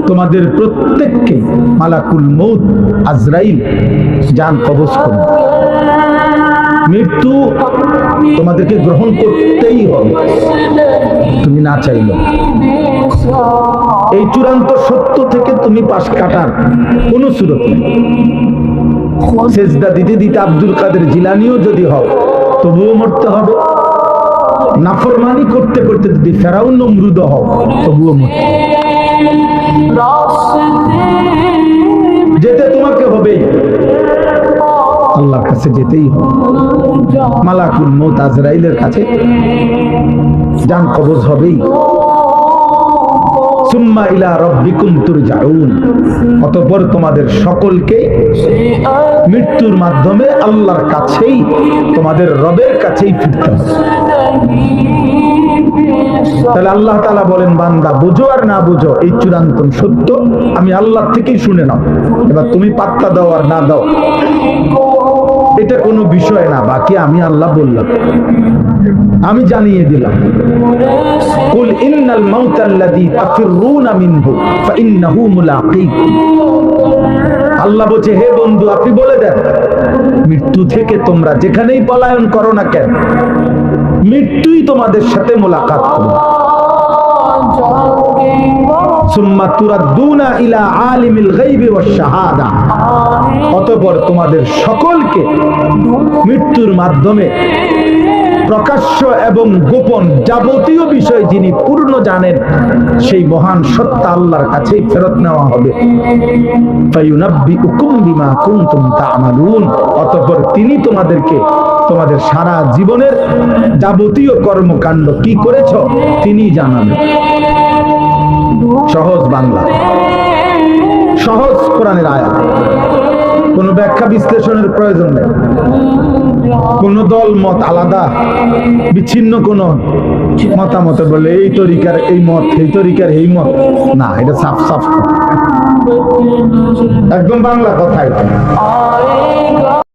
তোমাদের প্রত্যেককে মালাকুল মউত আজরাইল জান কবজ করবে। মৃত্যু তোমাদেরকে গ্রহণ করতেই হবে, তুমি না চাইলে। এই চূড়ান্ত সত্য থেকে তুমি পাশ কাটার কোন সুরত নেই। সেজদা দিতে দিতে আব্দুল কাদের জিলানিও যদি হও তবুও মরতে হবে। নাফরমানি করতে করতে যদি ফেরাউন নমরুদ হও তবুও মরতে হবে। যেতে তোমাকে হবে, আল্লাহর কাছে যেতেই হবে। মালাকুল মউত আজরাইলের কাছে জান কবজ হবেই। সুম্মা ইলা রাব্বিকুম তুরজাউন, অতঃপর তোমাদের সকলকে মৃত্যুর মাধ্যমে আল্লাহর কাছেই, তোমাদের রবের কাছেই ফিরতে হবে। তাহলে আল্লাহ তাআলা বলেন, বান্দা বুঝো আর না বুঝো এই চূড়ান্ত সত্য আমি আল্লাহ থেকেই শুনে নাও। এবার তুমি পাত্তা দাও আর না দাও এটা কোনো বিষয় না, বাকি আমি আল্লাহ বললাম, আমি জানিয়ে দিলাম। কুল ইন্নাল মাউতাল্লাযী তাফিরুনা মিনহু ফাইন্নাহু মুলাকীকুম। আল্লাহ বলছে, হে বন্ধু আপনি বলে দেন, মৃত্যু থেকে তোমরা যেখানেই পলায়ন করো না কেন, মৃত্যুই তোমাদের সাথে মোলাকাত করবে। সুম্মা তুরাদ্দুনা ইলা আলিমিল গায়বি ওয়াশ শাহাদা, অতঃপর তোমাদের সকলকে মৃত্যুর মাধ্যমে প্রকাশ্য এবং গোপন যাবতীয় বিষয় যিনি পূর্ণ জানেন সেই মহান সত্তা আল্লাহর কাছেই ফেরত নেওয়া হবে। ফায়ুনাব্বিউকুম বিমা কুনতুম তা'মালুন, অতঃপর তিনি তোমাদেরকে তোমাদের সারা জীবনের যাবতীয় কর্মকাণ্ড কি করেছ তিনি জানাবেন। সহজ বাংলা, সহজ কোরআনের আয়াত, কোনো ব্যাখ্যা বিশ্লেষণের প্রয়োজন নেই। কোন দল মত আলাদা বিচ্ছিন্ন কোন মতামত বলে এই তরিকার এই মত, এই তরিকার এই মত না, এটা সাফ সাফ একদম বাংলা কথা এটা।